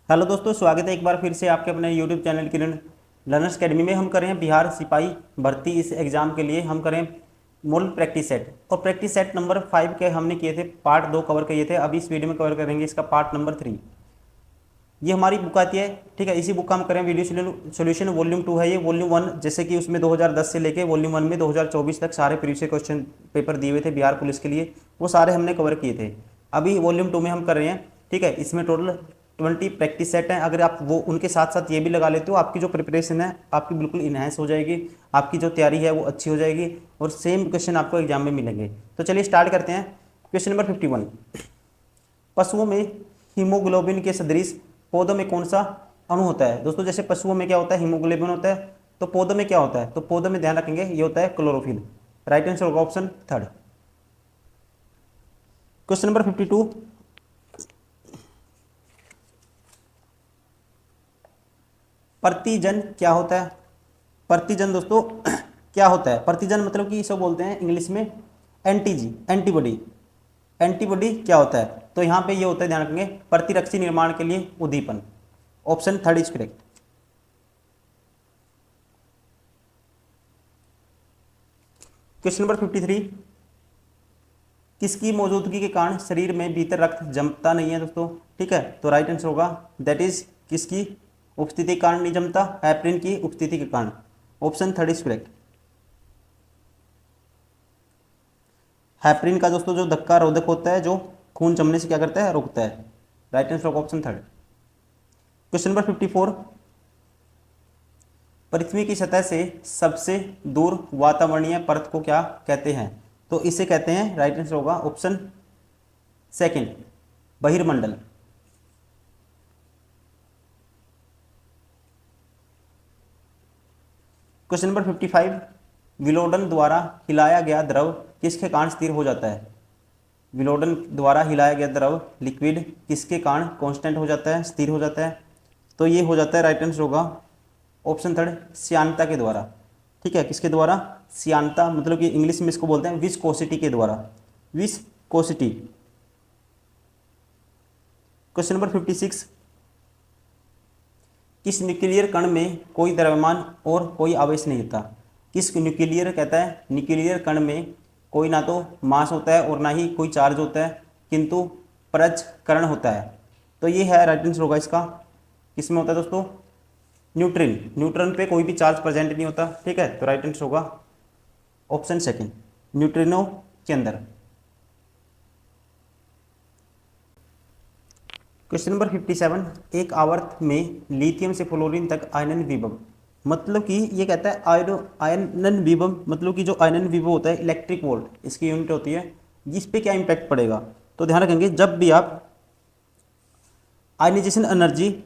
Hello दोस्तों, स्वागत है एक बार फिर से आपके अपने यूट्यूब चैनल किरण लर्नर्स अकेडमी में। हम करें बिहार सिपाही भर्ती इस एग्ज़ाम के लिए हम करें मॉडल प्रैक्टिस सेट, और प्रैक्टिस सेट नंबर 5 के हमने किए थे, पार्ट 2 कवर किए थे। अभी इस वीडियो में कवर करेंगे इसका पार्ट नंबर 3। ये हमारी बुक आती है, ठीक है। इसी बुक का हम करें वीडियो सोल्यूशन वॉल्यूम 2 है ये। वॉल्यूम 1 जैसे कि उसमें 2010 से लेके वॉल्यूम 1 में 2024 तक सारे प्रीवियस क्वेश्चन पेपर दिए हुए थे बिहार पुलिस के लिए, वो सारे हमने कवर किए थे। अभी वॉल्यूम 2 में हम कर रहे हैं, ठीक है। इसमें टोटल 20 प्रैक्टिस सेट हैं। अगर आप वो उनके साथ साथ ये भी लगा लेते हो, आपकी जो प्रिपरेशन है आपकी बिल्कुल इन्हेंस हो जाएगी, आपकी जो तैयारी है वो अच्छी हो जाएगी, और सेम क्वेश्चन आपको एग्जाम में मिलेंगे। तो चलिए स्टार्ट करते हैं। क्वेश्चन नंबर 51, पशुओं में हीमोग्लोबिन के सदृश पौधों में कौन सा अणु होता है। दोस्तों जैसे पशुओं में क्या होता है, हीमोग्लोबिन होता है, तो पौधों में क्या होता है, तो पौधों में ध्यान रखेंगे ये होता है क्लोरोफिल। राइट आंसर होगा ऑप्शन थर्ड। क्वेश्चन नंबर 52, प्रतिजन क्या होता है। प्रतिजन दोस्तों क्या होता है, प्रतिजन मतलब कि इसे बोलते हैं इंग्लिश में एंटीजी, एंटीबॉडी। एंटीबॉडी क्या होता है, तो यहाँ पे ये होता है, ध्यान रखेंगे, प्रतिरक्षी निर्माण के लिए उद्दीपन। Option third is correct. Question number 53, किसकी मौजूदगी के कारण शरीर में भीतर रक्त जमता नहीं है दोस्तों, ठीक है। तो राइट आंसर होगा दैट इज किसकी उपस्थिति के कारण नहीं जमता, हेपरिन की उपस्थिति के कारण। Option third is correct. Heparin का दोस्तों जो धक्का रोधक होता है, जो खून जमने से क्या करता है, रोकता है। राइट आंसर होगा ऑप्शन थर्ड। क्वेश्चन नंबर 54, पृथ्वी की सतह से सबसे दूर वातावरणीय परत को क्या कहते हैं, तो इसे कहते हैं, राइट आंसर होगा ऑप्शन सेकंड, बहिर्मंडल। क्वेश्चन नंबर 55, विलोडन द्वारा हिलाया गया द्रव किसके कारण स्थिर हो जाता है। विलोडन द्वारा हिलाया गया द्रव लिक्विड किसके कारण कांस्टेंट हो जाता है, स्थिर हो जाता है, तो ये हो जाता है, राइट आंसर होगा ऑप्शन थर्ड, श्यानता के द्वारा। ठीक है, किसके द्वारा, श्यानता, मतलब कि इंग्लिश में इसको बोलते हैं विस्कोसिटी के द्वारा, विस्कोसिटी। क्वेश्चन नंबर 56, किस न्यूक्लियर कण में कोई द्रव्यमान और कोई आवेश नहीं होता। किस न्यूक्लियर कहता है, न्यूक्लियर कण में कोई ना तो मास होता है और ना ही कोई चार्ज होता है, किंतु पृथक्करण होता है। तो ये है, राइट आंसर होगा इसका, किसमें होता है दोस्तों, न्यूट्रॉन। न्यूट्रॉन पे कोई भी चार्ज प्रेजेंट नहीं होता, ठीक है। तो राइट आंसर होगा ऑप्शन सेकंड, न्यूट्रिनो के अंदर। क्वेश्चन नंबर 57, एक आवर्त में लिथियम से फ्लोरीन तक आयनन विभव, मतलब कि ये कहता है आयनन विभव, मतलब कि जो आयनन विभव होता है इलेक्ट्रिक वोल्ट, इसकी यूनिट होती है, जिस पे क्या इंपैक्ट पड़ेगा। तो ध्यान रखेंगे, जब भी आप आयनाइजेशन एनर्जी,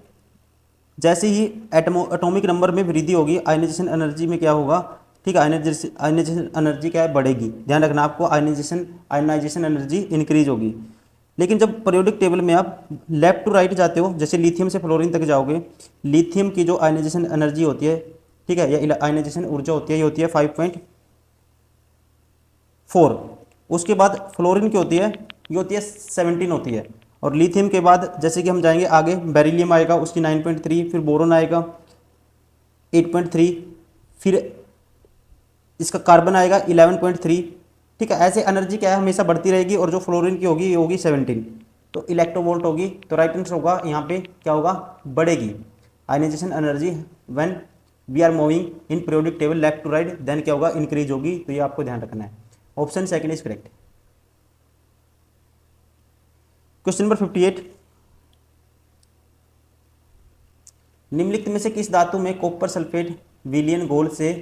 जैसे ही एटॉमिक नंबर में वृद्धि होगी, आयनाइजेशन एनर्जी में क्या होगा, ठीक है, आयनाइजेशन एनर्जी क्या है, बढ़ेगी। ध्यान रखना आपको, आयनाइजेशन एनर्जी इंक्रीज होगी। लेकिन जब पीरियोडिक टेबल में आप लेफ्ट टू राइट जाते हो, जैसे लिथियम से फ्लोरीन तक जाओगे, लिथियम की जो आयनाइजेशन एनर्जी होती है, ठीक है, या आयनाइजेशन ऊर्जा होती है, ये होती है 5.4। उसके बाद फ्लोरीन की होती है, ये होती है 17 होती है। और लिथियम के बाद जैसे कि हम जाएंगे आगे, बेरिलियम आएगा, उसकी 9.3, फिर बोरोन आएगा 8.3, फिर इसका कार्बन आएगा 11.3, ठीक है। ऐसे एनर्जी क्या है, हमेशा बढ़ती रहेगी, और जो फ्लोरीन की होगी ये होगी 17, तो इलेक्ट्रोवोल्ट होगी। तो राइट आंसर होगा यहाँ पे क्या होगा, बढ़ेगी ionization energy when we are moving in periodic table left to right, then क्या होगा, इंक्रीज होगी। तो ये आपको ध्यान रखना है, option second is correct. Question number 58, निम्नलिखित में से किस धातु में कॉपर सल्फेट विलयन घोल से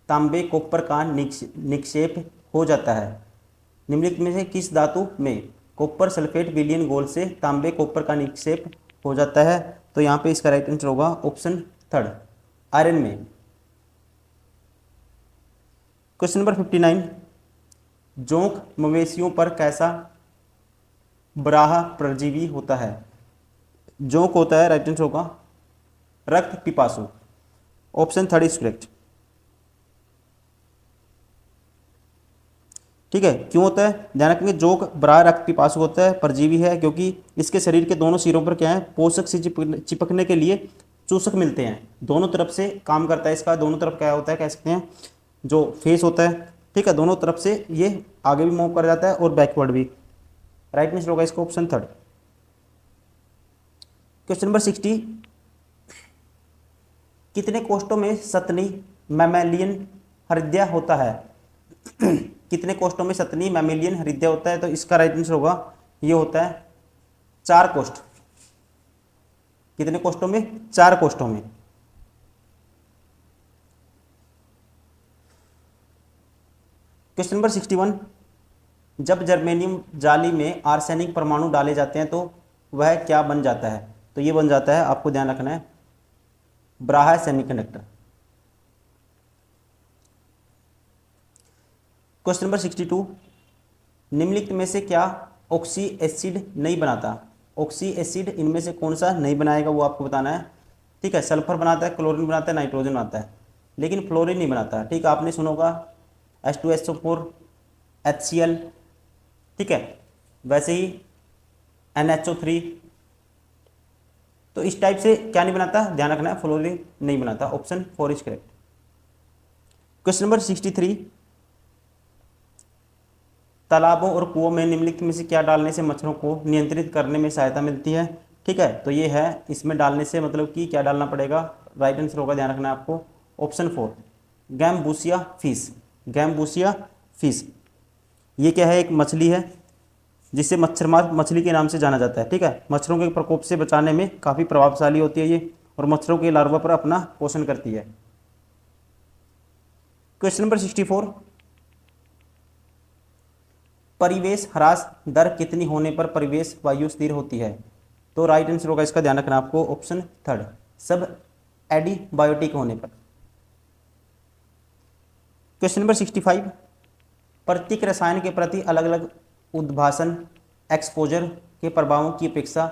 तांबे कॉपर का निक्षेप हो जाता है। निम्नलिखित में से किस धातु में कॉपर सल्फेट विलयन घोल से तांबे कॉपर का निक्षेप हो जाता है, तो यहाँ पे इसका राइट आंसर होगा ऑप्शन थर्ड, आयरन में। क्वेश्चन नंबर 59, जोंक मवेशियों पर कैसा बराह परजीवी होता है। जोंक होता है, राइट आंसर होगा रक्त पिपासु, ऑप्शन थर्ड इज करेक्ट। ठीक है, क्यों होता है, ध्यान रखेंगे। जोंक बराह रक्त पिपासु होता है, परजीवी है, क्योंकि इसके शरीर के दोनों सिरों पर क्या है, पोषक से चिपकने के लिए चूसक मिलते हैं। दोनों तरफ से काम करता है इसका, दोनों तरफ क्या होता है, कह सकते हैं जो फेस होता है, ठीक है, दोनों तरफ से ये आगे भी मूव कर जाता है और बैकवर्ड भी। राइट आंसर होगा इसका ऑप्शन थर्ड। क्वेश्चन नंबर 60, कितने कोष्ठों में सतनी मैमेलियन हृदय होता है? कितने कोष्ठों में सतनी मैमेलियन हृदय होता है? तो इसका राइट आंसर होगा, ये होता है 4 कोष्ठ। कितने कोष्ठों में? 4 कोष्ठों में। क्वेश्चन नंबर 61, जब जर्मेनियम जाली में आर्सेनिक परमाणु डाले जाते हैं तो वह क्या बन जाता है? तो ये बन जाता है, आपको ध्यान रखना है, ब्राहा सेमीकंडक्टर। क्वेश्चन नंबर 62, निम्नलिखित में से क्या ऑक्सी एसिड नहीं बनाता? ऑक्सी एसिड इनमें से कौन सा नहीं बनाएगा, वो आपको बताना है। ठीक है, सल्फर बनाता है, क्लोरीन बनाता है, नाइट्रोजन बनाता है, लेकिन फ्लोरीन नहीं बनाता। ठीक है, आपने सुना होगा H2SO4, HCl, ठीक है, वैसे ही NHO3। तो इस टाइप से क्या नहीं बनाता, ध्यान रखना है, फ्लोरीन नहीं बनाता। Option 4 is correct. Question number 63, तालाबों और कुओं में निम्नलिखित में से क्या डालने से मच्छरों को नियंत्रित करने में सहायता मिलती है? ठीक है, तो ये है, इसमें डालने से मतलब कि क्या डालना पड़ेगा, राइट आंसर होगा, ध्यान रखना है आपको, option 4 gambusia fish. Gambusia fish ये क्या है, एक मछली है जिसे मच्छरमार मछली के नाम से जाना जाता है। ठीक है, मच्छरों के प्रकोप से बचाने में काफ़ी प्रभावशाली होती है ये, और मच्छरों के लार्वा पर अपना पोषण करती है। क्वेश्चन नंबर 64, परिवेश ह्रास दर कितनी होने पर परिवेश वायु स्थिर होती है? तो राइट आंसर होगा इसका, ध्यान रखना आपको, ऑप्शन 3 सब एडिबायोटिक होने पर। क्वेश्चन नंबर 65, प्रत्येक रसायन के प्रति अलग अलग उद्भासन एक्सपोजर के प्रभावों की अपेक्षा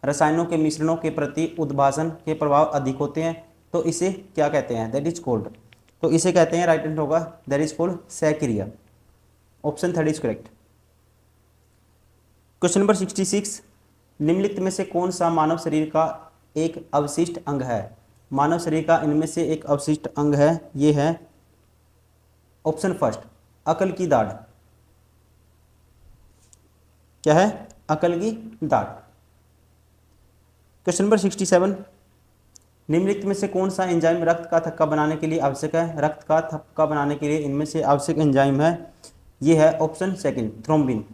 रसायनों के मिश्रणों के प्रति उद्भासन के प्रभाव अधिक होते हैं, तो इसे क्या कहते हैं? That is called. तो इसे कहते हैं, राइट आंसर होगा, दैट इज कोल्ड सहक्रिया। Option 3 is correct. Question number 66, निम्नलिखित में से कौन सा मानव शरीर का एक अवशिष्ट अंग है? मानव शरीर का इनमें से एक अवशिष्ट अंग है, ये है ऑप्शन 1 अकल की दाढ़। क्या है? अकल की दाढ़। क्वेश्चन नंबर 67, निम्नलिखित में से कौन सा एंजाइम रक्त का थक्का बनाने के लिए आवश्यक है? रक्त का थक्का बनाने के लिए इनमें से आवश्यक एंजाइम है, ये है option 2 thrombin.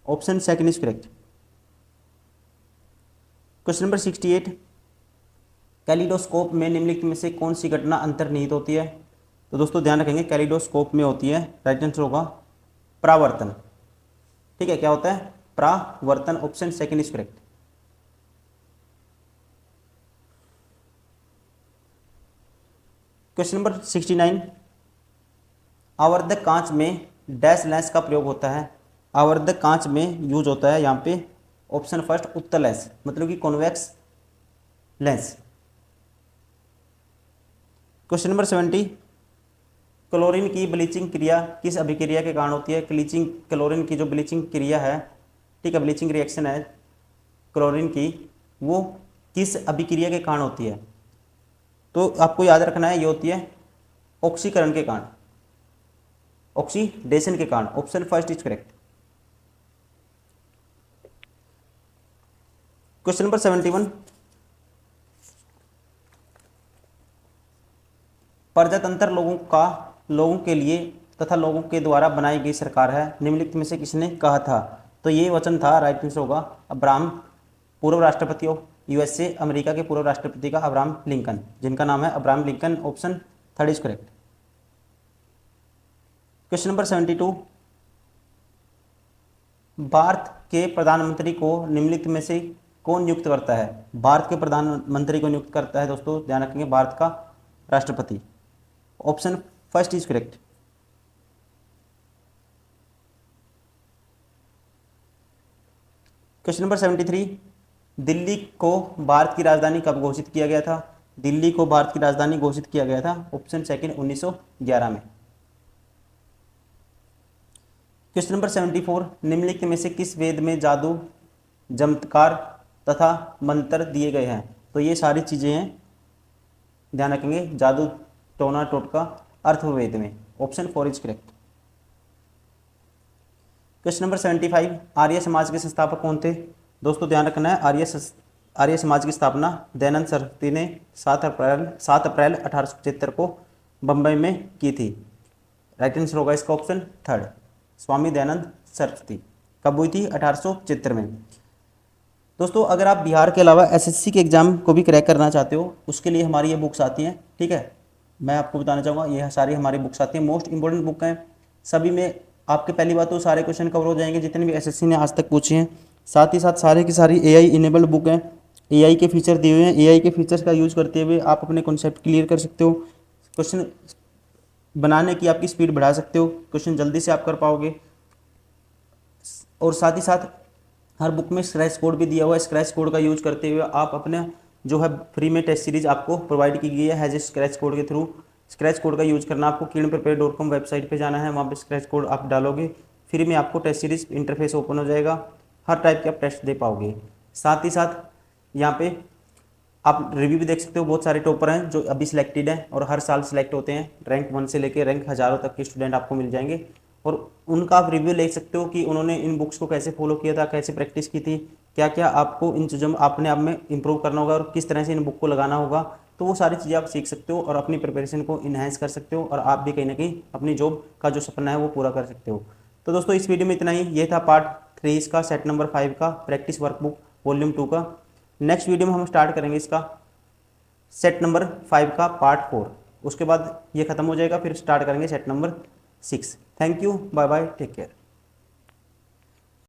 Option 2 is correct. Question number 68, kaleidoscope में निम्नलिखित में से कौन सी घटना अंतर्निहित होती है? तो दोस्तों ध्यान रखेंगे, कैलिडोस्कोप में होती है, राइट आंसर होगा परावर्तन। ठीक है, क्या होता है? परावर्तन। Option 2 is correct. Question number 69, आवर्धक कांच में डैश लेंस का प्रयोग होता है? आवर्धक कांच में यूज होता है यहाँ पे ऑप्शन 1 उत्तल लेंस, मतलब कि convex lens. Question number 70, chlorine की ब्लीचिंग क्रिया किस अभिक्रिया के कारण होती है? क्लोरीन की जो ब्लीचिंग क्रिया है, ठीक है, ब्लीचिंग रिएक्शन है क्लोरीन की, वो किस अभिक्रिया के कारण होती है? तो आपको याद रखना है, ये होती है ऑक्सीकरण के कारण, ऑक्सीडेशन के कारण। Option 1 is correct. Question number 71, प्रजातंत्र लोगों के लिए तथा लोगों के द्वारा बनाई गई सरकार है, निम्नलिखित में से किसने कहा था? तो ये वचन था, राइट आंसर होगा अब्राहम, पूर्व राष्ट्रपति ऑफ यूएसए, अमेरिका के पूर्व राष्ट्रपति का अब्राहम लिंकन, जिनका नाम है Abraham Lincoln. Option 3 is correct. Question number 72, Bharat के प्रधानमंत्री को निम्नलिखित में से कौन नियुक्त करता है? भारत के प्रधानमंत्री को नियुक्त करता है दोस्तों, ध्यान रखेंगे, भारत का राष्ट्रपति। Option 1 is correct. Question number 73, Delhi को भारत की राजधानी कब घोषित किया गया था? दिल्ली को भारत की राजधानी घोषित किया गया था ऑप्शन 2 1911 में। क्वेश्चन नंबर 74, निम्नलिखित में से किस वेद में जादू, चमत्कार तथा मंत्र दिए गए हैं? तो ये सारी चीज़ें हैं, ध्यान रखेंगे, जादू, टोना टोटका, अर्थवेद में। Option 4 is correct. Question number 75, Arya Samaj के संस्थापक कौन थे? दोस्तों ध्यान रखना है, आर्य समाज की स्थापना दयानंद सरस्वती ने 7 अप्रैल 1875 को बम्बई में की थी। राइट आंसर होगा इसका ऑप्शन 3, स्वामी दयानंद सरस्वती। कब हुई थी? 1875 में। दोस्तों अगर आप बिहार के अलावा एसएससी के एग्ज़ाम को भी क्रैक करना चाहते हो, उसके लिए हमारी ये बुक्स आती हैं, ठीक है। मैं आपको बताना चाहूँगा, ये सारी हमारी बुक्स आती हैं, मोस्ट इंपॉर्टेंट बुक हैं। सभी में आपके पहली बात तो सारे क्वेश्चन कवर हो जाएंगे जितने भी एसएससी ने आज तक पूछे हैं। साथ ही साथ सारे की सारी एआई इनेबल्ड बुक हैं, एआई के फीचर दिए हुए हैं। एआई के फीचर्स का यूज़ करते हुए आप अपने कॉन्सेप्ट क्लियर कर सकते हो, क्वेश्चन बनाने की आपकी स्पीड बढ़ा सकते हो, क्वेश्चन जल्दी से आप कर पाओगे। और साथ ही साथ हर बुक में स्क्रैच कोड भी दिया हुआ है। स्क्रैच कोड का यूज करते हुए आप अपने जो है फ्री में टेस्ट सीरीज आपको प्रोवाइड की गई है एज ए स्क्रैच कोड के थ्रू। स्क्रैच कोड का यूज करना, आपको kiranprepare.com वेबसाइट पे जाना है, वहाँ पे स्क्रैच कोड आप डालोगे, फ्री में आपको टेस्ट सीरीज इंटरफेस ओपन हो जाएगा, हर टाइप के आप टेस्ट दे पाओगे। साथ ही साथ यहाँ पे आप रिव्यू भी देख सकते हो, बहुत सारे टॉपर हैं जो अभी सिलेक्टेड हैं और हर साल सिलेक्ट होते हैं। रैंक 1 से लेकर रैंक हज़ारों तक के स्टूडेंट आपको मिल जाएंगे और उनका आप रिव्यू ले सकते हो कि उन्होंने इन बुक्स को कैसे फॉलो किया था, कैसे प्रैक्टिस की थी, क्या क्या आपको इन चीज़ों में अपने आप में इंप्रूव करना होगा और किस तरह से इन बुक को लगाना होगा। तो वो सारी चीज़ें आप सीख सकते हो और अपनी प्रिपरेशन को इन्हेंस कर सकते हो और आप भी कहीं ना कहीं अपनी जॉब का जो सपना है वो पूरा कर सकते हो। तो दोस्तों इस वीडियो में इतना ही। ये था पार्ट 3 इसका, सेट नंबर 5 का, प्रैक्टिस वर्कबुक वॉल्यूम 2 का। नेक्स्ट वीडियो में हम स्टार्ट करेंगे इसका सेट नंबर 5 का पार्ट 4। उसके बाद ये खत्म हो जाएगा, फिर स्टार्ट करेंगे set number 6। Thank you, bye bye, take care.